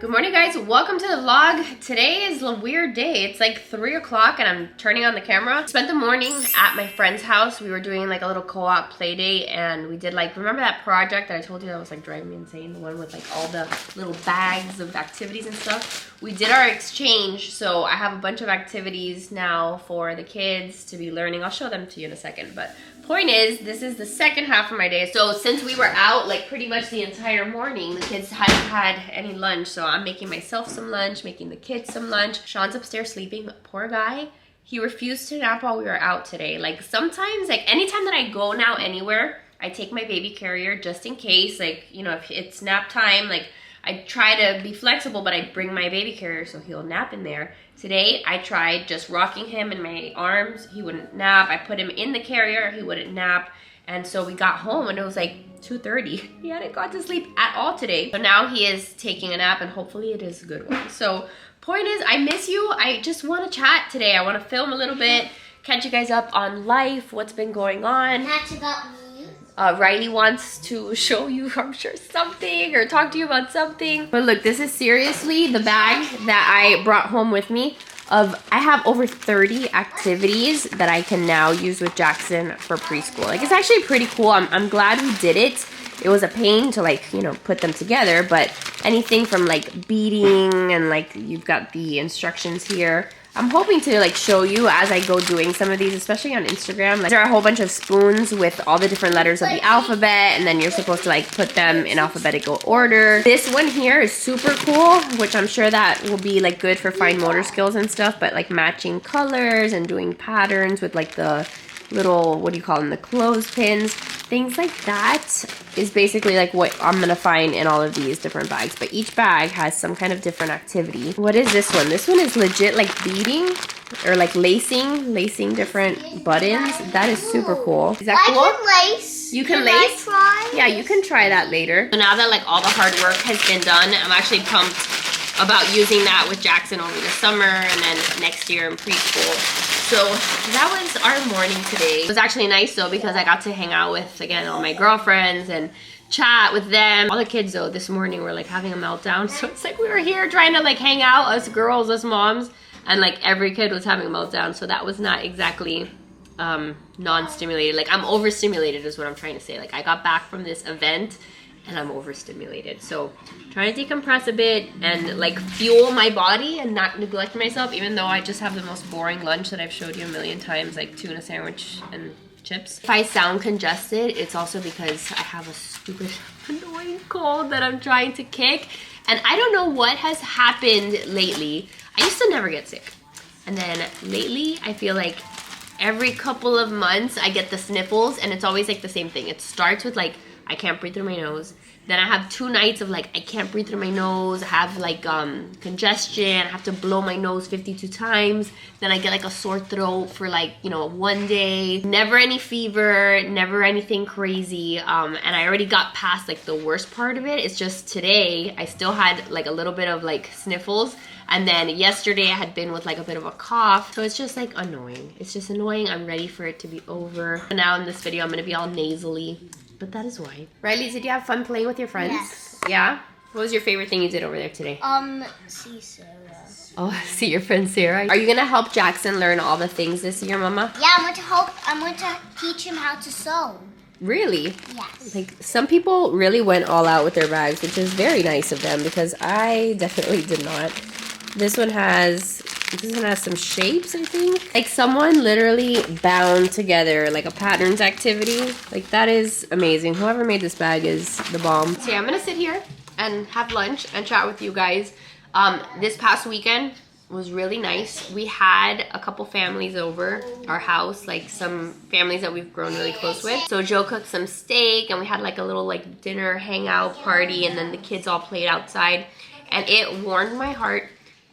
Good morning, guys. Welcome to the vlog. Today is a weird day. It's like 3 o'clock and I'm turning on the camera. Spent the morning at my friend's house. We were doing like a little co-op play date and we did like, remember that project that I told you that was like driving me insane? The one with like all the little bags of activities and stuff. We did our exchange, so I have a bunch of activities now for the kids to be learning. I'll show them to you in a second, but point is, this is the second half of my day. So since we were out like pretty much the entire morning, the kids hadn't had any lunch. So I'm making myself some lunch, making the kids some lunch. Sean's upstairs sleeping, poor guy. He refused to nap while we were out today. Like sometimes, like anytime that I go now anywhere, I take my baby carrier just in case, like, you know, if it's nap time, like I try to be flexible, but I bring my baby carrier so he'll nap in there. Today, I tried just rocking him in my arms. He wouldn't nap. I put him in the carrier. He wouldn't nap. And so we got home and it was like 2:30. He hadn't got to sleep at all today. So now he is taking a nap and hopefully it is a good one. So point is, I miss you. I just want to chat today. I want to film a little bit, catch you guys up on life, what's been going on. That's about me. Riley wants to show you, I'm sure, something or talk to you about something. But look, this is seriously the bag that I brought home with me. I have over 30 activities that I can now use with Jackson for preschool. Like, it's actually pretty cool. I'm glad we did it. It was a pain to, like, you know, put them together, but anything from like beading and like you've got the instructions here. I'm hoping to like show you as I go doing some of these, especially on Instagram. Like, there are a whole bunch of spoons with all the different letters of the alphabet, and then you're supposed to like put them in alphabetical order. This one here is super cool, which I'm sure that will be like good for fine motor skills and stuff, but like matching colors and doing patterns with like the little, what do you call them, the clothespins, things like that is basically like what I'm gonna find in all of these different bags. But each bag has some kind of different activity. What is this one? This one is legit like beading or like lacing different buttons. That is super cool. Is that cool? I can lace. You can Can lace? I try? Yeah, you can try that later. So now that like all the hard work has been done, I'm actually pumped about using that with Jackson over the summer and then next year in preschool. So that was our morning today. It was actually nice though because I got to hang out with, again, all my girlfriends and chat with them. All the kids though this morning were like having a meltdown. So it's like we were here trying to like hang out, us girls, us moms, and like every kid was having a meltdown. So that was not exactly non-stimulated. Like I'm overstimulated is what I'm trying to say. Like I got back from this event and I'm overstimulated. So trying to decompress a bit and like fuel my body and not neglect myself, even though I just have the most boring lunch that I've showed you a million times, like tuna sandwich and chips. If I sound congested, it's also because I have a stupid annoying cold that I'm trying to kick. And I don't know what has happened lately. I used to never get sick. And then lately, I feel like every couple of months I get the sniffles and it's always like the same thing. It starts with like, I can't breathe through my nose. Then I have 2 nights of like, I can't breathe through my nose. I have like congestion. I have to blow my nose 52 times. Then I get like a sore throat for like, you know, 1 day. Never any fever, never anything crazy. And I already got past like the worst part of it. It's just today, I still had like a little bit of like sniffles. And then yesterday I had been with like a bit of a cough. So it's just like annoying. It's just annoying. I'm ready for it to be over. And now in this video, I'm gonna be all nasally. But that is why. Riley, did you have fun playing with your friends? Yes. Yeah? What was your favorite thing you did over there today? See Sarah. Oh, see your friend Sarah. Are you gonna help Jackson learn all the things this year, Mama? Yeah, I'm going to teach him how to sew. Really? Yes. Like, some people really went all out with their bags, which is very nice of them because I definitely did not. This one has some shapes, I think. Like someone literally bound together like a patterns activity. Like that is amazing. Whoever made this bag is the bomb. So yeah, I'm gonna sit here and have lunch and chat with you guys. This past weekend was really nice. We had a couple families over our house, like some families that we've grown really close with. So Joe cooked some steak and we had like a little like dinner hangout party and then the kids all played outside and it warmed my heart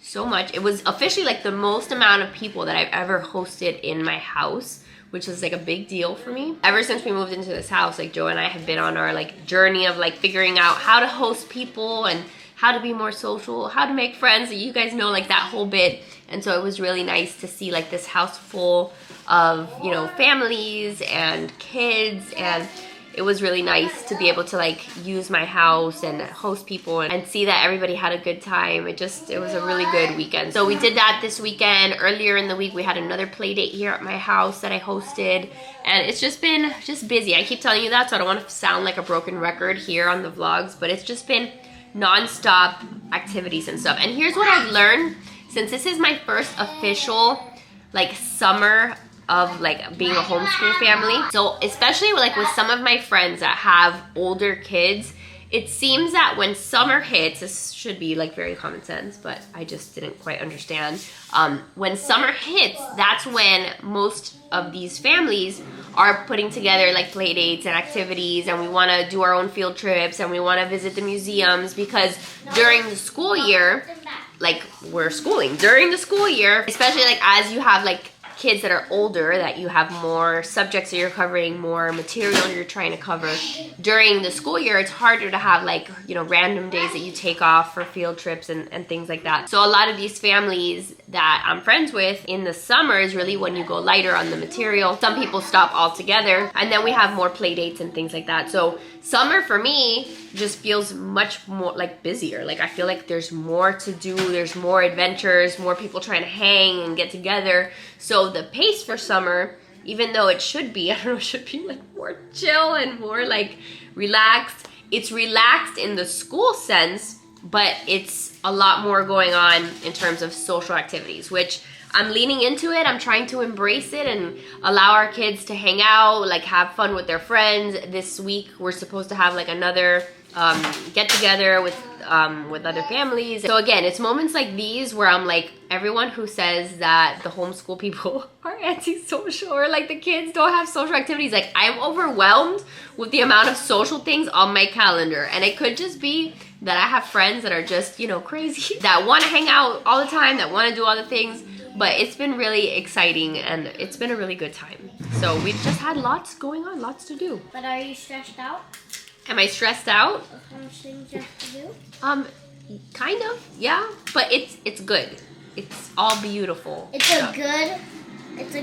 so much. It was officially like the most amount of people that I've ever hosted in my house, which is like a big deal for me. Ever since we moved into this house, like Joe and I have been on our like journey of like figuring out how to host people and how to be more social, how to make friends. You guys know like that whole bit. And so it was really nice to see like this house full of, you know, families and kids and it was really nice to be able to like use my house and host people and see that everybody had a good time. It was a really good weekend. So we did that this weekend. Earlier in the week, we had another play date here at my house that I hosted. And it's just been busy. I keep telling you that, so I don't want to sound like a broken record here on the vlogs, but it's just been non-stop activities and stuff. And here's what I've learned, since this is my first official like summer of like being a homeschool family. So especially like with some of my friends that have older kids, it seems that when summer hits, this should be like very common sense, but I just didn't quite understand. When summer hits, that's when most of these families are putting together like play dates and activities, and we want to do our own field trips and we want to visit the museums, because during the school year, like we're schooling during the school year, especially like as you have like kids that are older, that you have more subjects that you're covering, more material you're trying to cover during the school year. It's harder to have like, you know, random days that you take off for field trips and things like that. So a lot of these families that I'm friends with, in the summer is really when you go lighter on the material. Some people stop altogether, and then we have more play dates and things like that. So summer for me just feels much more like busier. Like I feel like there's more to do, there's more adventures, more people trying to hang and get together. So the pace for summer, even though it should be, I don't know, it should be like more chill and more like relaxed. It's relaxed in the school sense, but it's a lot more going on in terms of social activities, which I'm leaning into it. I'm trying to embrace it and allow our kids to hang out, like have fun with their friends. This week we're supposed to have like another get together with other families. So again, it's moments like these where I'm like, everyone who says that the homeschool people are antisocial or like the kids don't have social activities, like I'm overwhelmed with the amount of social things on my calendar. And it could just be that I have friends that are just, you know, crazy, that want to hang out all the time, that want to do all the things. But it's been really exciting and it's been a really good time. So we've just had lots going on, lots to do. But are you stressed out? Am I stressed out? Of how much things you have to do? Kind of, yeah. But it's good. It's all beautiful. It's a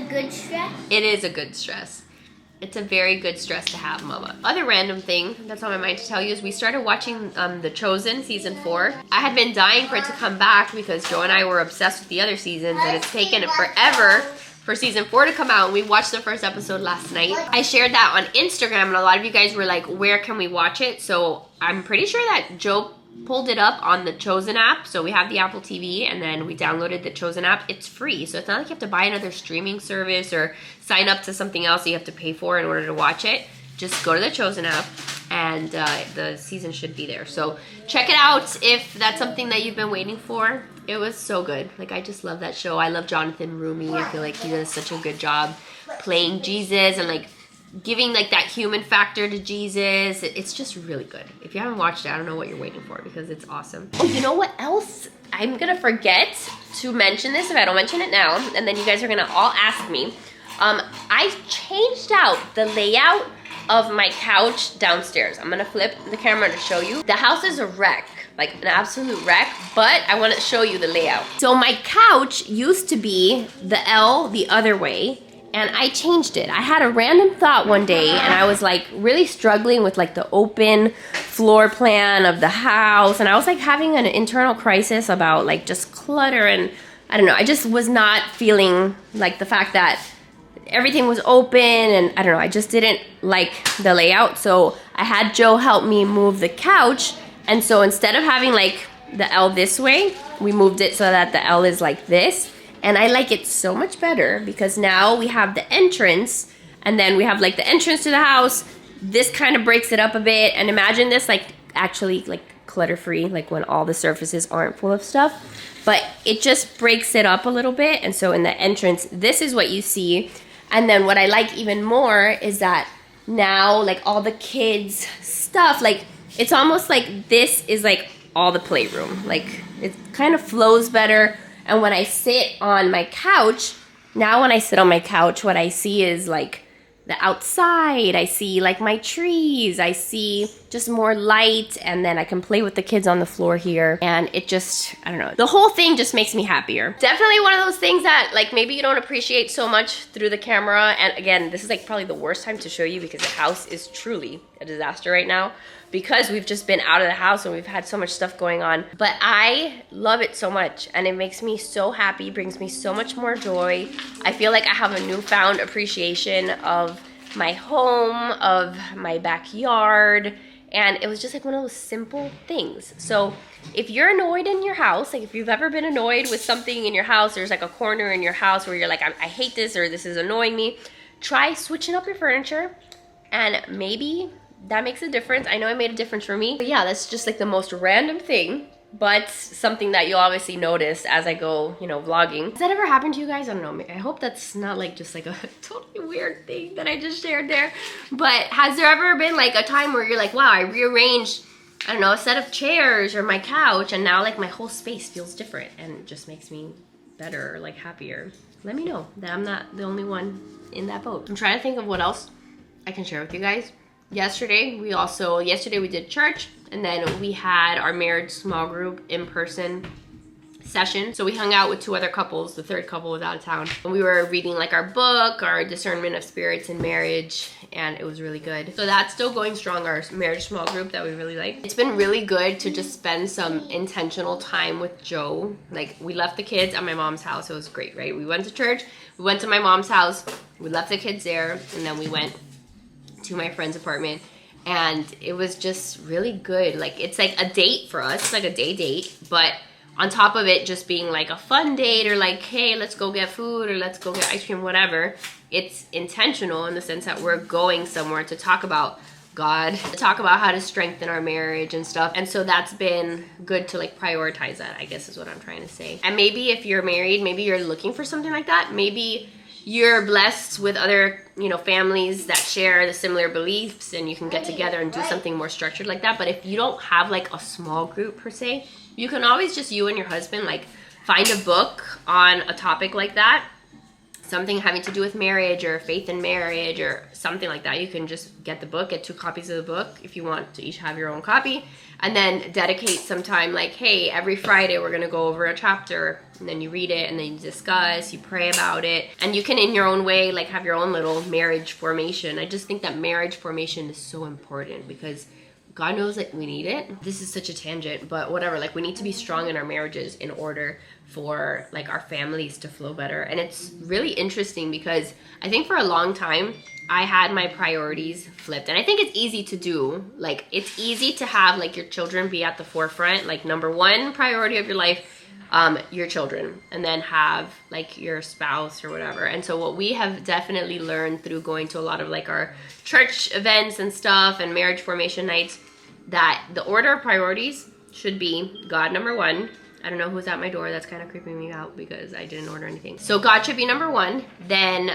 good stress? It is a good stress. It's a very good stress to have, Mama. Other random thing that's on my mind to tell you is we started watching The Chosen season 4. I had been dying for it to come back because Joe and I were obsessed with the other seasons, and it's taken forever for season 4 to come out. And we watched the first episode last night. I shared that on Instagram, and a lot of you guys were like, where can we watch it? So I'm pretty sure that Joe pulled it up on the Chosen app. So we have the Apple TV, and then we downloaded the Chosen app. It's free, so it's not like you have to buy another streaming service or sign up to something else that you have to pay for in order to watch it. Just go to the Chosen app, and the season should be there. So check it out if that's something that you've been waiting for. It was so good. Like, I just love that show. I love Jonathan Rumi. I feel like he does such a good job playing Jesus and like giving like that human factor to Jesus. It's just really good. If you haven't watched it, I don't know what you're waiting for, because it's awesome. Oh, you know what else? I'm gonna forget to mention this if I don't mention it now, and then you guys are gonna all ask me. I changed out the layout of my couch downstairs. I'm gonna flip the camera to show you. The house is a wreck, like an absolute wreck, but I wanna show you the layout. So my couch used to be the L the other way, and I changed it. I had a random thought one day, and I was like really struggling with like the open floor plan of the house, and I was like having an internal crisis about like just clutter, and I don't know, I just was not feeling like the fact that everything was open, and I don't know, I just didn't like the layout. So I had Joe help me move the couch, and so instead of having like the L this way, we moved it so that the L is like this. And I like it so much better because now we have the entrance, and then we have like the entrance to the house. This kind of breaks it up a bit, and imagine this like actually like clutter-free, like when all the surfaces aren't full of stuff, but it just breaks it up a little bit. And so in the entrance, this is what you see. And then what I like even more is that now like all the kids stuff, like it's almost like this is like all the playroom. Like it kind of flows better. And when I sit on my couch, now when I sit on my couch, what I see is like the outside. I see like my trees. I see just more light, and then I can play with the kids on the floor here. And it just, I don't know, the whole thing just makes me happier. Definitely one of those things that like maybe you don't appreciate so much through the camera. And again, this is like probably the worst time to show you because the house is truly a disaster right now because we've just been out of the house and we've had so much stuff going on. But I love it so much and it makes me so happy, brings me so much more joy. I feel like I have a newfound appreciation of my home, of my backyard, and it was just like one of those simple things. So if you're annoyed in your house, like if you've ever been annoyed with something in your house, there's like a corner in your house where you're like, I hate this or this is annoying me, try switching up your furniture and maybe that makes a difference. I know it made a difference for me. But yeah, that's just like the most random thing, but something that you'll obviously notice as I go, you know, vlogging. Has that ever happened to you guys? I don't know. I hope that's not like just like a totally weird thing that I just shared there. But has there ever been like a time where you're like, wow, I rearranged, I don't know, a set of chairs or my couch and now like my whole space feels different and it just makes me better or like happier? Let me know that I'm not the only one in that boat. I'm trying to think of what else I can share with you guys. Yesterday we did church, and then we had our marriage small group in-person session. So we hung out with 2 other couples. The third couple was out of town. And we were reading like our book, our discernment of spirits in marriage, and it was really good. So that's still going strong, our marriage small group that we really like. It's been really good to just spend some intentional time with Joe. Like we left the kids at my mom's house. It was great, right? We went to church, we went to my mom's house, we left the kids there, and then we went to my friend's apartment, and it was just really good. Like it's like a date for us. It's like a day date, but on top of it just being like a fun date or like, hey, let's go get food or let's go get ice cream, whatever, it's intentional in the sense that we're going somewhere to talk about God, to talk about how to strengthen our marriage and stuff. And so that's been good to like prioritize that, I guess is what I'm trying to say. And maybe if you're married, maybe you're looking for something like that. Maybe you're blessed with other, you know, families that share the similar beliefs and you can get together and do something more structured like that. But if you don't have like a small group per se, you can always just you and your husband like find a book on a topic like that, something having to do with marriage or faith in marriage or something like that. You can just get the book, get 2 copies of the book if you want to each have your own copy, and then dedicate some time like, hey, every Friday we're gonna go over a chapter, and then you read it and then you discuss, you pray about it, and you can in your own way like have your own little marriage formation. I just think that marriage formation is so important because God knows that we need it. This is such a tangent, but whatever, like we need to be strong in our marriages in order for like our families to flow better. And it's really interesting because I think for a long time I had my priorities flipped, and I think it's easy to do. Like it's easy to have like your children be at the forefront, like number 1 priority of your life, your children, and then have like your spouse or whatever. And so what we have definitely learned through going to a lot of like our church events and stuff and marriage formation nights, that the order of priorities should be God number 1. I don't know who's at my door. That's kind of creeping me out because I didn't order anything. So God should be number 1, then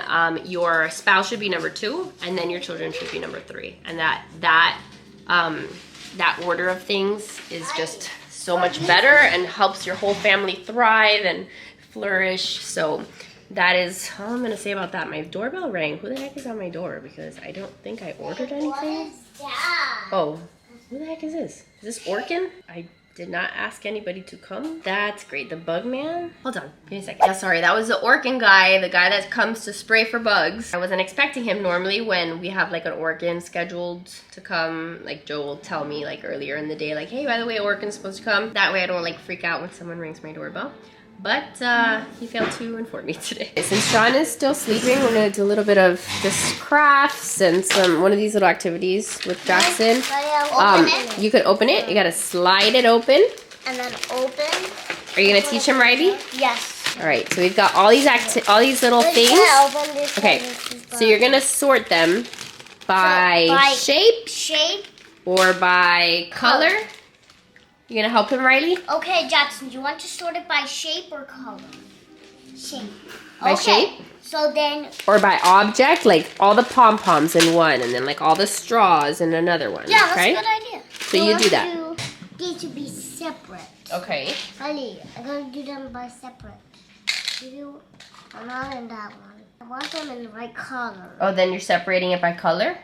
your spouse should be number 2, and then your children should be number 3. And that order of things is just so much better and helps your whole family thrive and flourish. So that is all I'm gonna say about that. My doorbell rang. Who the heck is on my door? Because I don't think I ordered anything. What is that? Oh, who the heck is this? Is this Orkin? I did not ask anybody to come. That's great. The bug man? Hold on, give me a second. Yeah, sorry, that was the Orkin guy, the guy that comes to spray for bugs. I wasn't expecting him. Normally when we have like an Orkin scheduled to come, like Joe will tell me like earlier in the day, like, hey, by the way, Orkin's supposed to come. That way I don't like freak out when someone rings my doorbell. But he failed to inform me today. Since Sean is still sleeping, we're gonna do a little bit of just crafts and one of these little activities with Jackson. You could open it. You gotta slide it open. And then open. Are you gonna teach him, Riley? Yes. All right. So we've got all these little things. Okay. So you're gonna sort them by shape, or by color. You gonna help him, Riley? Okay, Jackson, do you want to sort it by shape or color? Shape. By shape? So then... Or by object, like all the pom-poms in one, and then like all the straws in another one. Yeah, that's right? a good idea. So you do that. These to be separate. Okay. Riley, I'm gonna do them by separate. I'm not in that one. I want them in the right color. Oh, then you're separating it by color?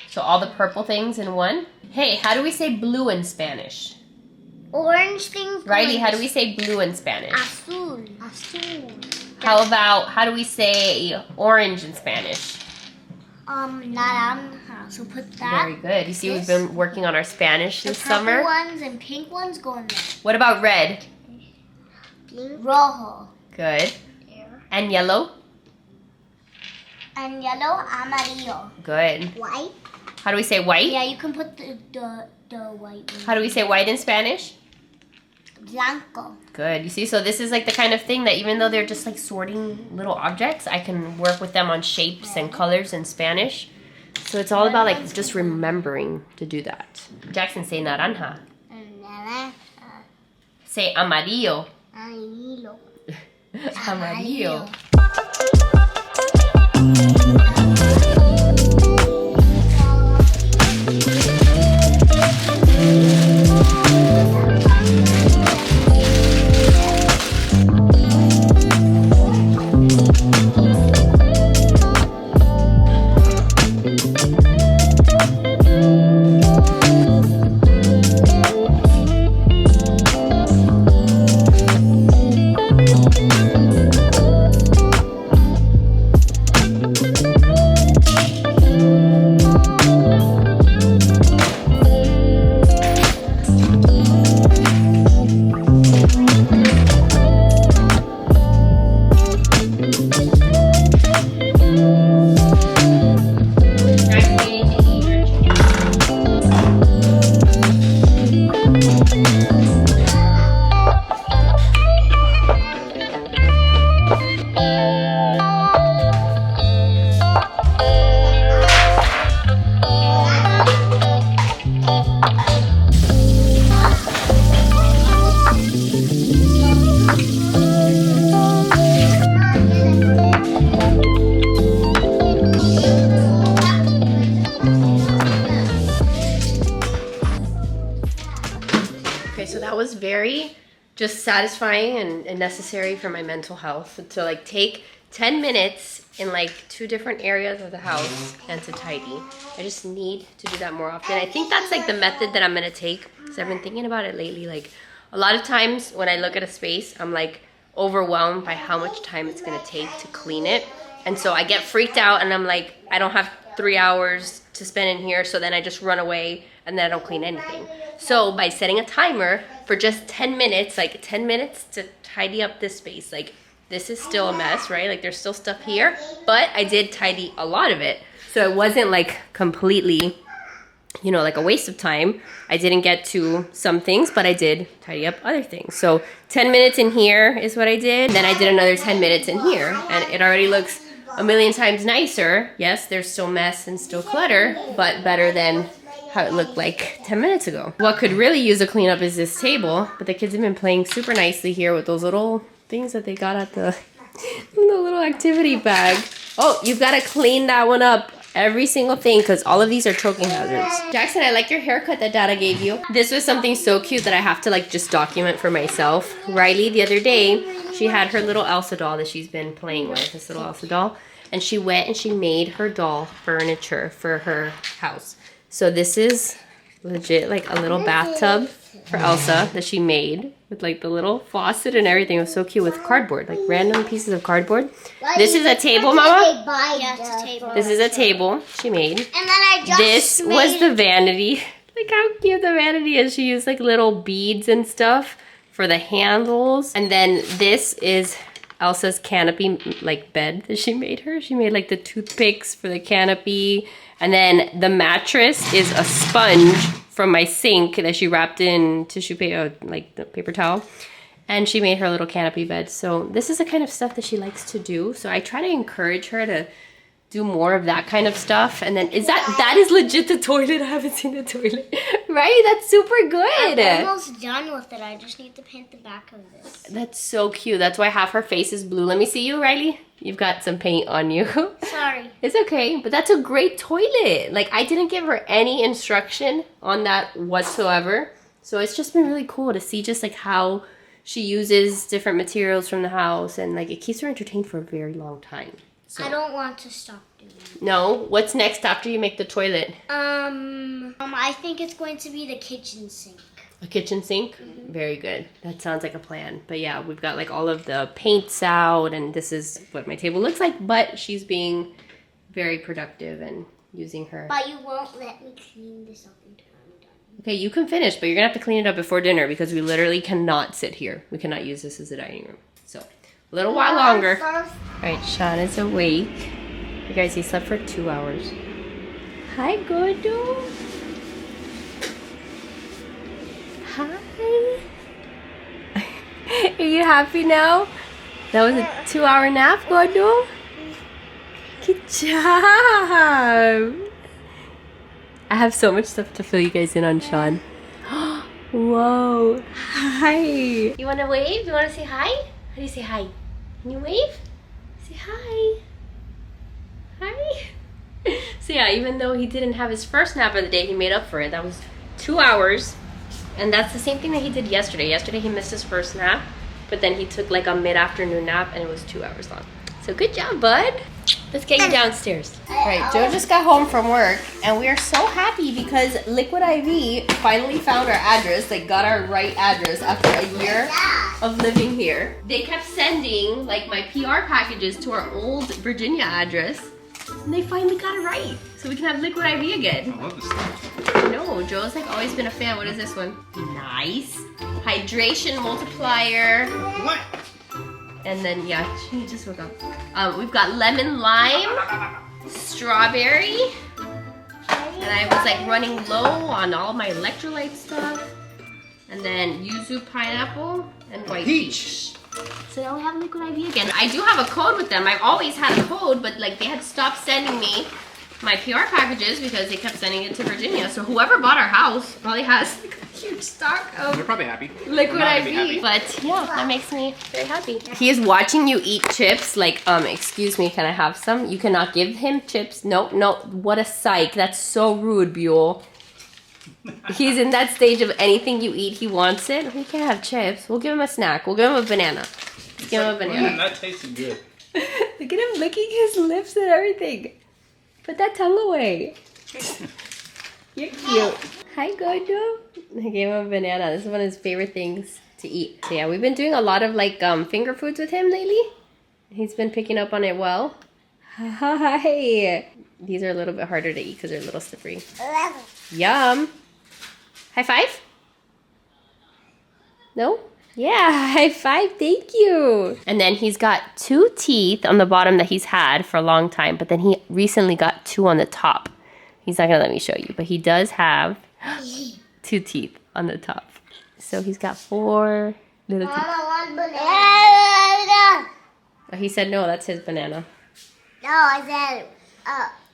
So all the purple things in one? Hey, how do we say blue in Spanish? Orange things. Riley, how do we say blue in Spanish? Azul. Azul. How do we say orange in Spanish? Naranja. So put that. Very good. You see, we've been working on our Spanish this The purple summer. ones and pink ones go in there. What about red? Pink. Rojo. Good. And yellow? And yellow, amarillo. Good. White. How do we say white? Yeah, you can put the white one. How do we say white in Spanish? Blanco. Good. You see, so this is like the kind of thing that even though they're just like sorting little objects, I can work with them on shapes and colors in Spanish. So it's all about like just remembering to do that. Jackson, say naranja. Naranja. Say amarillo. Amarillo. Amarillo. Okay, so that was very just satisfying and necessary for my mental health to like take 10 minutes in like 2 different areas of the house and to tidy. I just need to do that more often. I think that's like the method that I'm gonna take because I've been thinking about it lately. Like a lot of times when I look at a space, I'm like overwhelmed by how much time it's gonna take to clean it. And so I get freaked out and I'm like, I don't have 3 hours to spend in here, so then I just run away and then I don't clean anything. So by setting a timer for just 10 minutes, like 10 minutes to tidy up this space, like this is still a mess, right? Like there's still stuff here, but I did tidy a lot of it. So it wasn't like completely, you know, like a waste of time. I didn't get to some things, but I did tidy up other things. So 10 minutes in here is what I did. Then I did another 10 minutes in here and it already looks a million times nicer. Yes, there's still mess and still clutter, but better than how it looked like 10 minutes ago. What could really use a cleanup is this table, but the kids have been playing super nicely here with those little things that they got at the little activity bag. Oh, you've got to clean that one up. Every single thing, because all of these are choking hazards. Jackson, I like your haircut that Dada gave you. This was something so cute that I have to like just document for myself. Riley, the other day, she had her little Elsa doll that she's been playing with, this little Elsa doll. And she went and she made her doll furniture for her house. So this is legit like a little bathtub for Elsa that she made with like the little faucet and everything. It was so cute with cardboard, like random pieces of cardboard. This is a table, Mama. Yeah, it's a table. This is a table she made. And then I just This was the vanity. Look how cute the vanity is. She used like little beads and stuff for the handles. And then this is Elsa's canopy like bed that she made her. She made like the toothpicks for the canopy. And then the mattress is a sponge from my sink that she wrapped in tissue paper, like the paper towel. And she made her little canopy bed. So this is the kind of stuff that she likes to do. So I try to encourage her to do more of that kind of stuff. And then that is legit the toilet. I haven't seen the toilet. Right? That's super good. I'm almost done with it. I just need to paint the back of this. That's so cute. That's why half her face is blue. Let me see you, Riley. You've got some paint on you. Sorry. It's okay, but that's a great toilet. Like I didn't give her any instruction on that whatsoever. So it's just been really cool to see just like how she uses different materials from the house, and like it keeps her entertained for a very long time. So. I don't want to stop doing it. No? What's next after you make the toilet? I think it's going to be the kitchen sink. A kitchen sink? Very good. That sounds like a plan. But yeah, we've got like all of the paints out, and this is what my table looks like, but she's being very productive and using her. But you won't let me clean this up until I'm done. Okay, you can finish, but you're gonna have to clean it up before dinner because we literally cannot sit here. We cannot use this as a dining room. So, a little while longer. All right, Sean is awake. You guys, he slept for 2 hours. Hi, Godo. Hi. Are you happy now? That was a 2-hour nap, Godo? Good job. I have so much stuff to fill you guys in on Sean. Whoa. Hi. You want to wave? You want to say hi? How do you say hi? Can you wave? Say hi. Hi. So yeah, even though he didn't have his first nap of the day, he made up for it. That was 2 hours. And that's the same thing that he did yesterday. Yesterday he missed his first nap, but then he took like a mid-afternoon nap and it was 2 hours long. So good job, bud. Let's get you downstairs. All right, Joe just got home from work and we are so happy because Liquid IV finally found our address. They got our right address after a year of living here. They kept sending like my PR packages to our old Virginia address and they finally got it right. So we can have Liquid IV again. I love this stuff. I know, Joe's like always been a fan. What is this one? Nice. Hydration multiplier. What? And then, yeah, she just woke up. We've got lemon lime, strawberry, and I was like running low on all my electrolyte stuff. And then yuzu pineapple and white peach. So now we have Liquid IV again. I do have a code with them. I've always had a code, but like they had stopped sending me my PR packages because they kept sending it to Virginia. So whoever bought our house probably has like a huge stock of They're probably happy. Liquid IV. But yeah, that makes me very happy. He is watching you eat chips like, excuse me, can I have some? You cannot give him chips. No, no, what a psych. That's so rude, Buell. He's in that stage of anything you eat, he wants it. We can't have chips. We'll give him a snack. We'll give him a banana. Let's give him a banana. That tasted good. Look at him licking his lips and everything. Put that tongue away. You're cute. Hi, Gojo. I gave him a banana. This is one of his favorite things to eat. So yeah, we've been doing a lot of like finger foods with him lately. He's been picking up on it well. Hi. These are a little bit harder to eat because they're a little slippery. Yum. High five? No? Yeah, high five, thank you. And then he's got 2 teeth on the bottom that he's had for a long time, but then he recently got 2 on the top. He's not gonna let me show you, but he does have 2 teeth on the top. So he's got 4 little teeth. Mama, one banana. Oh, he said no, that's his banana. No, I said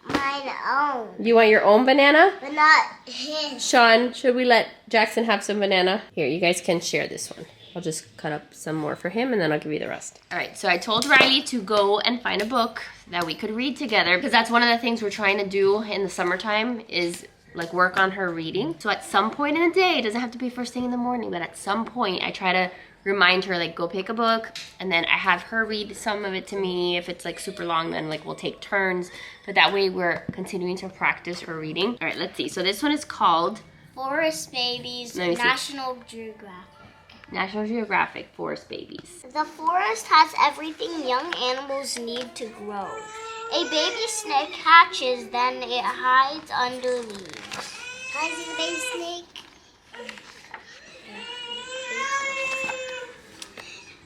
mine own. You want your own banana? But not his. Sean, should we let Jackson have some banana? Here, you guys can share this one. I'll just cut up some more for him and then I'll give you the rest. All right, so I told Riley to go and find a book that we could read together because that's one of the things we're trying to do in the summertime is like work on her reading. So at some point in the day, it doesn't have to be first thing in the morning, but at some point I try to remind her like go pick a book and then I have her read some of it to me. If it's like super long, then like we'll take turns, but that way we're continuing to practice her reading. All right, let's see. So this one is called Forest Babies, National Geographic. National Geographic, Forest Babies. The forest has everything young animals need to grow. A baby snake hatches, then it hides under leaves. Hi, the baby snake.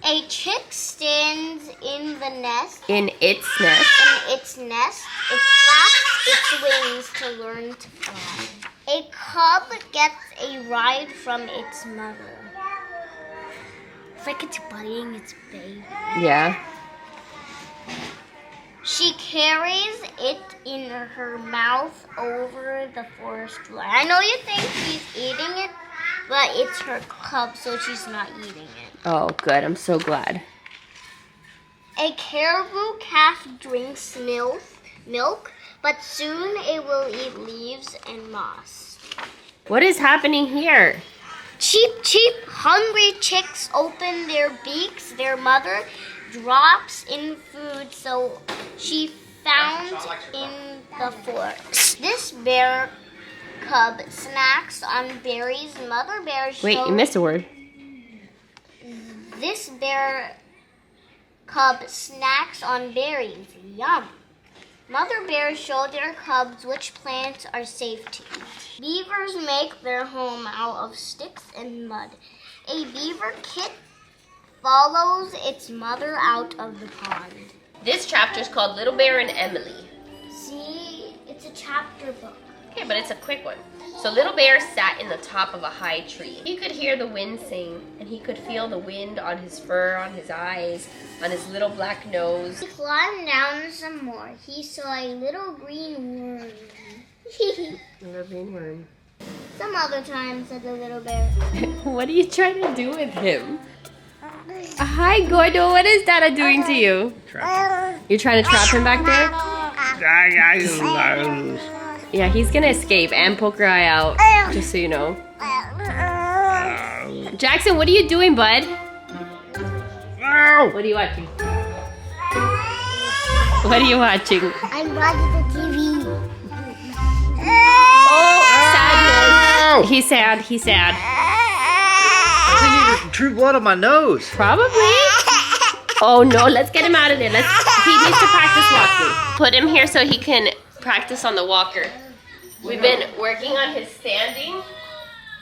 A chick stands in the nest. In its nest. In its nest. It flaps its wings to learn to fly. A cub gets a ride from its mother. It's like it's buddying its baby. Yeah. She carries it in her mouth over the forest floor. I know you think she's eating it, but it's her cub, so she's not eating it. Oh, good. I'm so glad. A caribou calf drinks milk, but soon it will eat leaves and moss. What is happening here? Cheep, cheep, hungry chicks open their beaks. Their mother drops in food, so she found in the forks. This bear cub snacks on berries. Mother bear Wait, you missed a word. This bear cub snacks on berries. Yum. Mother bears show their cubs which plants are safe to eat. Beavers make their home out of sticks and mud. A beaver kit follows its mother out of the pond. This chapter is called Little Bear and Emily. See, it's a chapter book. Okay, but it's a quick one. So Little Bear sat in the top of a high tree. He could hear the wind sing, and he could feel the wind on his fur, on his eyes, on his little black nose. He climbed down some more. He saw a little green worm. Little green worm. Some other time, said the little bear. What are you trying to do with him? Hi, Gordo. What is Dada doing to you? You're trying to trap him back there? Yeah, he's gonna escape and poke her eye out, just so you know. Jackson, what are you doing, bud? What are you watching? What are you watching? I'm watching the TV. Oh, sadness. He's sad, he's sad. I think true blood on my nose. Probably. Oh no, let's get him out of there. He needs to practice walking. Put him here so he can practice on the walker. We've been working on his standing.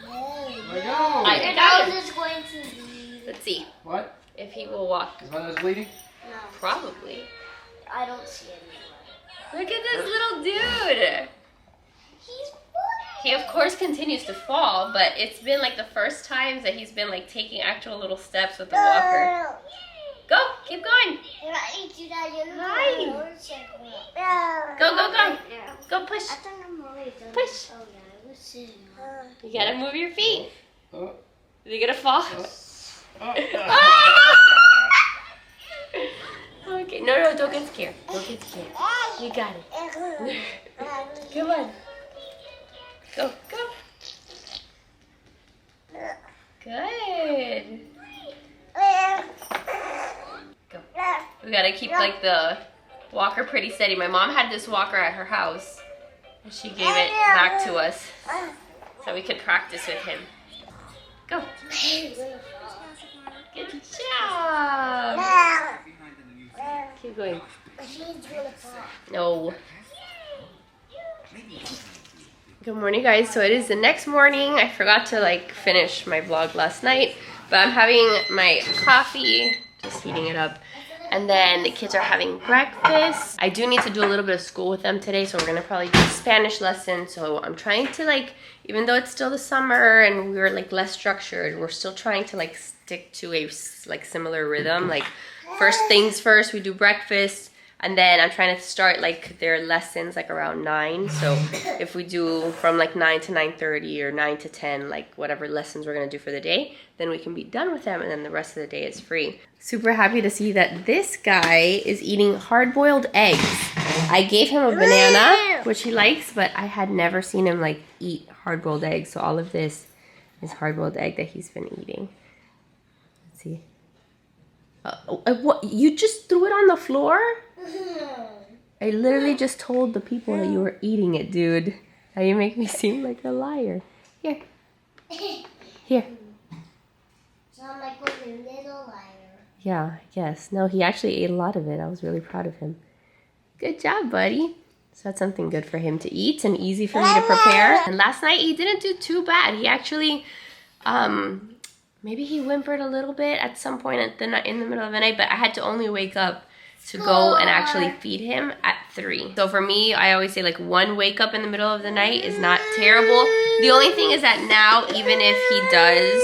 I got him. Is going to be... Let's see. What? If he will walk. Is my nose bleeding? No, Probably. I don't see any. Look at this little dude. He's He of course continues to fall, but it's been like the first times that he's been like taking actual little steps with the walker. Go, keep going. Hi. Go, go, go. Go push. Push. You gotta move your feet. Oh. Is he gonna fall? Okay, no, don't get scared. Don't get scared. You got it. Come on. Go, go. Good. Go. We gotta keep like the walker pretty steady. My mom had this walker at her house, and she gave it back to us so we could practice with him. Go. Good job. Keep going. No. Good morning, guys. So it is the next morning. I forgot to like finish my vlog last night, but I'm having my coffee, just heating it up. And then the kids are having breakfast. I do need to do a little bit of school with them today, so we're gonna probably do a Spanish lesson. So I'm trying to like, even though it's still the summer and we were like less structured, we're still trying to like stick to a like similar rhythm. Like first things first, we do breakfast. And then I'm trying to start like their lessons like around 9. So if we do from like 9 to 9:30 or 9 to 10, like whatever lessons we're gonna do for the day, then we can be done with them and then the rest of the day is free. Super happy to see that this guy is eating hard-boiled eggs. I gave him a banana, which he likes, but I had never seen him like eat hard-boiled eggs. So all of this is hard-boiled egg that he's been eating. Let's see. What? You just threw it on the floor? I literally just told the people that you were eating it, dude. Now you make me seem like a liar. Here. Here. So I'm like a little liar. Yeah, yes. No, he actually ate a lot of it. I was really proud of him. Good job, buddy. So that's something good for him to eat and easy for me to prepare. And last night he didn't do too bad. He actually, maybe he whimpered a little bit at some point in the middle of the night, but I had to only wake up to go and actually feed him at 3. So for me, I always say like 1 wake up in the middle of the night is not terrible. The only thing is that now, even if he does,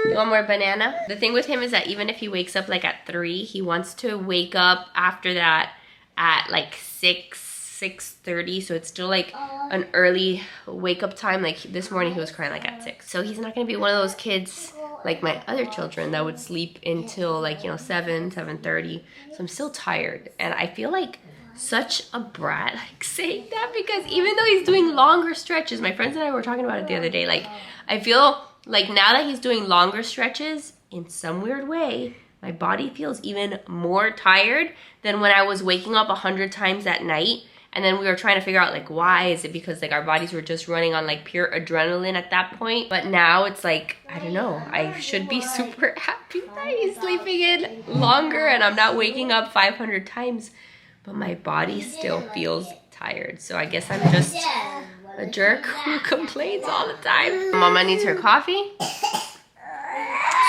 you want more banana? The thing with him is that even if he wakes up like at 3, he wants to wake up after that at like 6:30, so it's still like an early wake up time. Like this morning he was crying like at 6. So he's not gonna be one of those kids like my other children that would sleep until like, 7:30. So I'm still tired and I feel like such a brat like saying that, because even though he's doing longer stretches, my friends and I were talking about it the other day, like I feel like now that he's doing longer stretches, in some weird way, my body feels even more tired than when I was waking up 100 times at night. And then we were trying to figure out like, why? Is it because like our bodies were just running on like pure adrenaline at that point? But now it's like, I don't know, I should be super happy that he's sleeping in longer and I'm not waking up 500 times, but my body still feels tired. So I guess I'm just a jerk who complains all the time. Mama needs her coffee.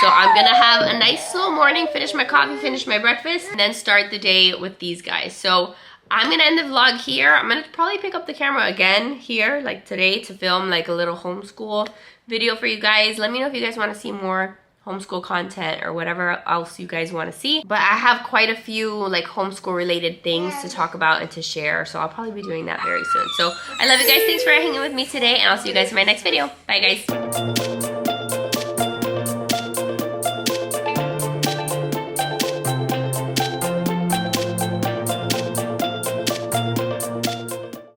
So I'm gonna have a nice slow morning, finish my coffee, finish my breakfast, and then start the day with these guys. So I'm gonna end the vlog here. I'm gonna probably pick up the camera again here, like today, to film like a little homeschool video for you guys. Let me know if you guys wanna see more homeschool content or whatever else you guys wanna see. But I have quite a few like homeschool related things to talk about and to share. So I'll probably be doing that very soon. So I love you guys. Thanks for hanging with me today, and I'll see you guys in my next video. Bye guys.